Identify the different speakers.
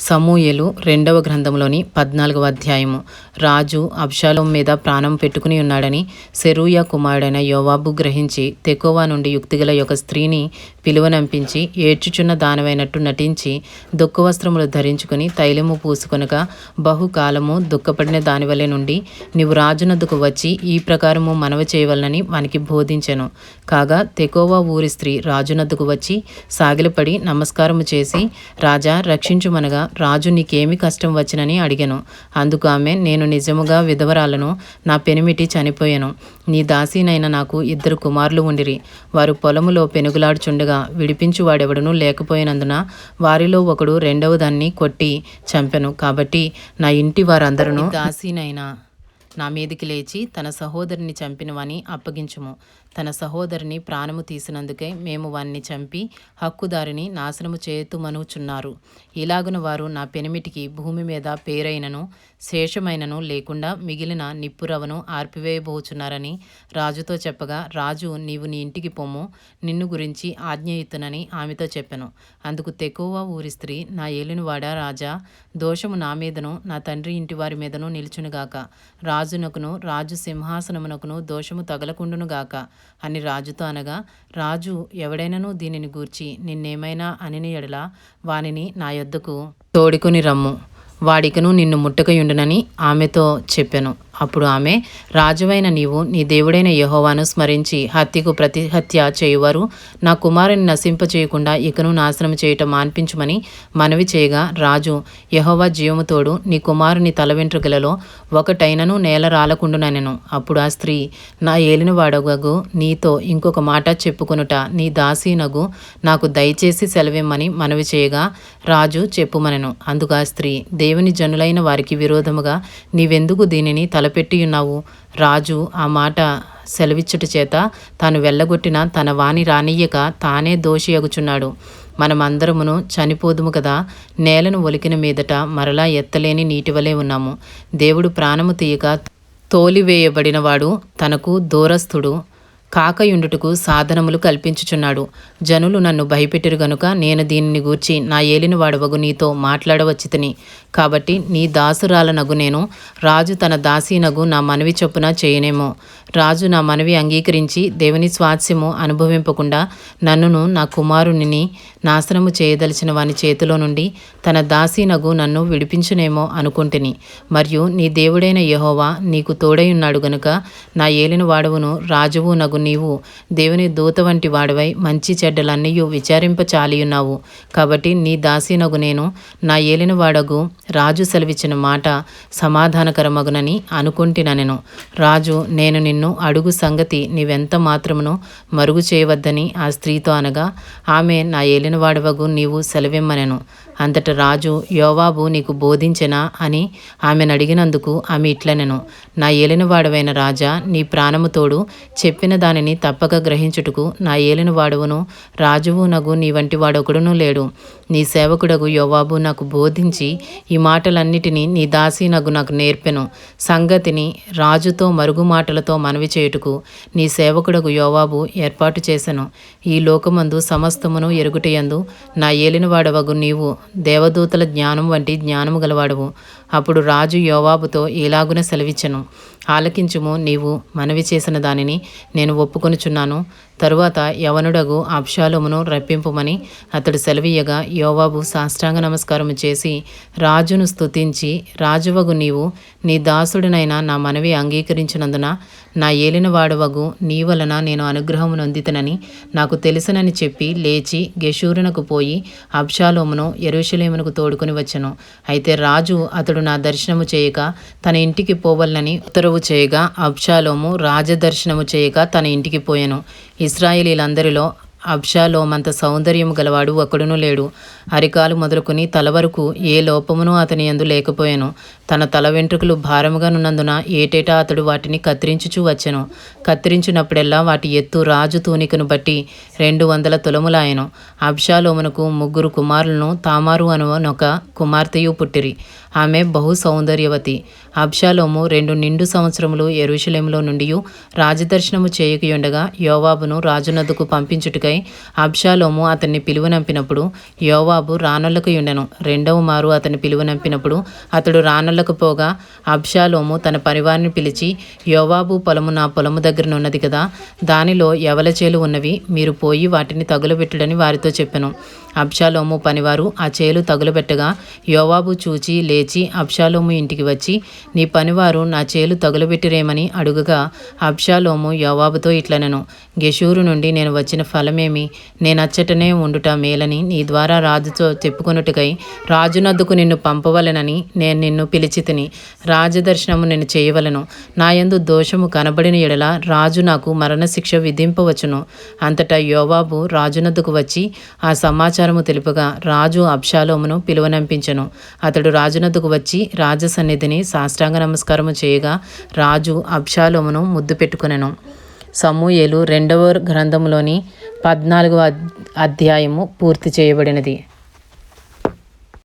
Speaker 1: సమూయేలు రెండవ గ్రంథంలోని 14వ అధ్యాయము. రాజు అబ్షాలోము మీద ప్రాణం పెట్టుకుని ఉన్నాడని సెరూయా కుమారుడైన యోవాబు గ్రహించి తెకోవా నుండి యుక్తిగల ఒక స్త్రీని పిలువనంపించి ఏడ్చుచున్న దానవైనట్టు నటించి దుఃఖవస్త్రములు ధరించుకుని తైలము పూసుకొనక బహుకాలము దుఃఖపడిన దానివలె నుండి నీవు రాజునద్దుకు వచ్చి ఈ ప్రకారము మనవి చేయవలనని వానికి బోధించెను. కాగా తెకోవా ఊరి స్త్రీ రాజునద్దుకు వచ్చి సాగిలపడి నమస్కారము చేసి, రాజా రక్షించుమనగా, రాజు నీకేమి కష్టం వచ్చినని అడిగెను. అందుకు ఆమె, నేను నిజముగా విధవరాలను, నా పెనిమిటి చనిపోయెను. నీ దాసీనైన నాకు 2 కుమారులు ఉండిరి. వారు పొలములో పెనుగులాడుచుండగా విడిపించువాడెవడునూ లేకపోయినందున వారిలో ఒకడు రెండవ దాన్ని కొట్టి చంపెను. కాబట్టి నా ఇంటి వారందరూ దాసీనైన నా మీదికి లేచి తన సహోదరిని చంపినవని అప్పగించుము. తన సహోదరిని ప్రాణము తీసినందుకే మేము వాణ్ణి చంపి హక్కుదారిని నాశనము చేతుమనుచున్నారు. ఇలాగున వారు నా పెనిమిటికి భూమి మీద పేరైనను శేషమైనను లేకుండా మిగిలిన నిప్పురవను ఆర్పివేయబోచున్నారని రాజుతో చెప్పగా, రాజు, నీవు నీ ఇంటికి పొమ్ము, నిన్ను గురించి ఆజ్ఞ ఇత్తునని ఆమెతో చెప్పెను. అందుకు తెకోవా ఊరి స్త్రీ, నా ఏలినవాడా రాజా, దోషము నా మీదను నా తండ్రి ఇంటి వారి మీదను నిలుచునుగాక. రాజునకును రాజు సింహాసనమునకును దోషము తగలకుండునుగాక అని రాజుతో అనగా, రాజు, ఎవడైనను దీనిని గూర్చి నిన్నేమైనా అనిన ఎడల వానిని నా యొద్దకు తోడుకొని రమ్ము, వాడికను నిన్ను ముట్టకయుండునని ఆమెతో చెప్పెను. అప్పుడు ఆమె, రాజువైన నీవు నీ దేవుడైన యెహోవాను స్మరించి హత్యకు ప్రతిహత్య చేయువారు నా కుమారుని నశింపచేయకుండా ఇకను నాశనం చేయటం మాన్పించుమని మనవి చేయగా, రాజు, యెహోవా జీవము తోడు, నీ కుమారుని తల వెంట్రుకలలో ఒకటైనను నేల రాలకుండుననెను. అప్పుడు ఆ స్త్రీ, నా ఏలినవాడగగు నీతో ఇంకొక మాట చెప్పుకొనుట నీ దాసీనగు నాకు దయచేసి సెలవిమ్మని మనవి చేయగా, రాజు చెప్పుమనెను. అందుకు ఆ స్త్రీ, దేవుని జనులైన వారికి విరోధముగా నీవెందుకు దీనిని తలపెట్టియున్నావు? రాజు ఆ మాట సెలవిచ్చుట చేత తాను వెళ్ళగొట్టిన తన వాణి రానియ్యక తానే దోషి అగుచున్నాడు. మనమందరమును చనిపోదుము కదా. నేలను ఒలికిన మీదట మరలా ఎత్తలేని నీటివలే ఉన్నాము. దేవుడు ప్రాణము తీయక తోలివేయబడినవాడు తనకు దూరస్థుడు కాకయుండుటకు సాధనములు కల్పించుచున్నాడు. జనులు నన్ను భయపెట్టిరు గనుక నేను దీనిని గూర్చి నా ఏలినవాడవగు నీతో మాట్లాడవచ్చితిని. కాబట్టి నీ దాసురాలనగు నేను రాజు తన దాసీనగు నా మనవి చొప్పున చేయనేమో. రాజు నా మనవి అంగీకరించి దేవుని స్వాస్యము అనుభవింపకుండా నన్నును నా కుమారుని నాశనము చేయదలిచిన వాని చేతిలో నుండి తన దాసీనగు నన్ను విడిపించునేమో అనుకుంటుని. మరియు నీ దేవుడైన యెహోవా నీకు తోడైయున్నాడు గనుక నా ఏలిన వాడవును రాజువు నగు నీవు దేవుని దూత వంటి వాడవై మంచి చెడ్డలన్నీయు విచారింపచాలియున్నావు. కాబట్టి నీ దాసీనగు నేను నా ఏలిన వాడగు రాజు సెలవిచ్చిన మాట సమాధానకరమగునని అనుకుంటుననెను. రాజు, నేను నిన్ను అడుగు సంగతి నీవెంత మాత్రమును మరుగు చేయవద్దని ఆ స్త్రీతో అనగా, ఆమె, నా ఏలినవాడవగు నీవు సెలవిమ్మనెను. అంతట రాజు, యోవాబు నీకు బోధించెనా అని ఆమెను అడిగినందుకు ఆమె ఇట్లనెను, నా ఏలినవాడవైన రాజా, నీ ప్రాణము తోడు చెప్పిన దానిని తప్పక గ్రహించుటకు నా ఏలినవాడవును రాజువు నగు నీ వంటి వాడొకడునూ లేడు. నీ సేవకుడగు యోవాబు నాకు బోధించి ఈ మాటలన్నిటినీ నీ దాసి నాకు నేర్పెను. సంగతిని రాజుతో మరుగు మాటలతో మనవి చేయుటకు నీ సేవకుడగు యోవాబు ఏర్పాటు చేసెను. ఈ లోకమందు సమస్తమును ఎరుగుటయందు నా ఏలినవాడవగు నీవు దేవదూతల జ్ఞానం వంటి జ్ఞానము గలవాడవు. అప్పుడు రాజు యోవాబుతో ఇలాగున సెలవిచ్చెను, ఆలకించుము, నీవు మనవి చేసిన దానిని నేను ఒప్పుకొనుచున్నాను. తరువాత యవనుడగు అబ్షాలోమును రప్పింపుమని అతడు సెలవీయగా, యోవాబు సాష్టాంగ నమస్కారము చేసి రాజును స్తుతించి, రాజువగు నీవు నీ దాసుడినైన నా మనవి అంగీకరించినందున నా ఏలినవాడవగు నీ వలన నేను అనుగ్రహము నొందితనని నాకు తెలుసునని చెప్పి లేచి గెషూరునకు పోయి అబ్షాలోమును యెరూషలేమునకు తోడుకొని వచ్చెను. అయితే రాజు అతడు నా దర్శనము చేయక తన ఇంటికి పోవలనని ఉత్తరవు చేయగా, అబ్షాలోము రాజదర్శనము చేయక తన ఇంటికి పోయెను. ఇశ్రాయేలీలందరిలో అబ్షాలోమంత సౌందర్యము గలవాడు ఒకడునూ లేడు. అరికాలు మొదలుకొని తల వరకు ఏ లోపమునూ అతని యందు లేకపోయెను. తన తల వెంట్రుకలు భారముగానున్నందున ఏటేటా అతడు వాటిని కత్తిరించుచూ వచ్చెను. కత్తిరించినప్పుడెల్లా వాటి ఎత్తు రాజు తూనికను బట్టి 200 తులములాయెను. అబ్షాలోమునకు 3 కుమారులను, తామారు అనునొక కుమార్తెయు పుట్టిరి. ఆమె బహు సౌందర్యవతి. అబ్షాలోము 2 నిండు సంవత్సరములు యెరూషలేములో నుండి రాజదర్శనము చేయకయుండగా యోవాబును రాజునద్దుకు పంపించుటకై పెట్టుకొనుటకై అబ్షాలోము అతన్ని పిలువనంపినప్పుడు యోవాబు రానొల్లకు ఉండెను. రెండవ మారు అతన్ని పిలువనంపినప్పుడు అతడు రానొల్లకు పోగా అబ్షాలోము తన పరివారిని పిలిచి, యోవాబు పొలము నా పొలము దగ్గరనున్నది కదా, దానిలో యవల చేలు ఉన్నవి, మీరు పోయి వాటిని తగులబెట్టుడని వారితో చెప్పెను. అబ్షాలోము పనివారు ఆ చేలు తగులబెట్టగా యోవాబు చూచి లేచి అబ్షాలోము ఇంటికి వచ్చి, నీ పనివారు నా చేలు తగులబెట్టిరేమని అడుగగా అబ్షాలోము యోవాబుతో ఇట్లనెను, గెషూరు నుండి నేను వచ్చిన ఫలమేమి? నేనచ్చటనే ఉండుట మేలని నీ ద్వారా రాజుతో చెప్పుకొనుటకై రాజునద్దుకు నిన్ను పంపవలెనని నేను నిన్ను పిలిచితిని. రాజదర్శనము నేను చేయవలను. నా యందు దోషము కనబడిన ఎడల రాజు నాకు మరణశిక్ష విధింపవచ్చును. అంతటా యోవాబు రాజునద్దుకు వచ్చి ఆ సమాచారము తెలుపగా రాజు అబ్షాలోమును పిలువనంపించెను. అతడు రాజునద్దుకు వచ్చి రాజసన్నిధిని సాష్టాంగ నమస్కారము చేయగా రాజు అబ్షాలోమును ముద్దు పెట్టుకొనెను. సమూయేలు 2వ గ్రంథములోని 14వ అధ్యాయము పూర్తి చేయబడినది.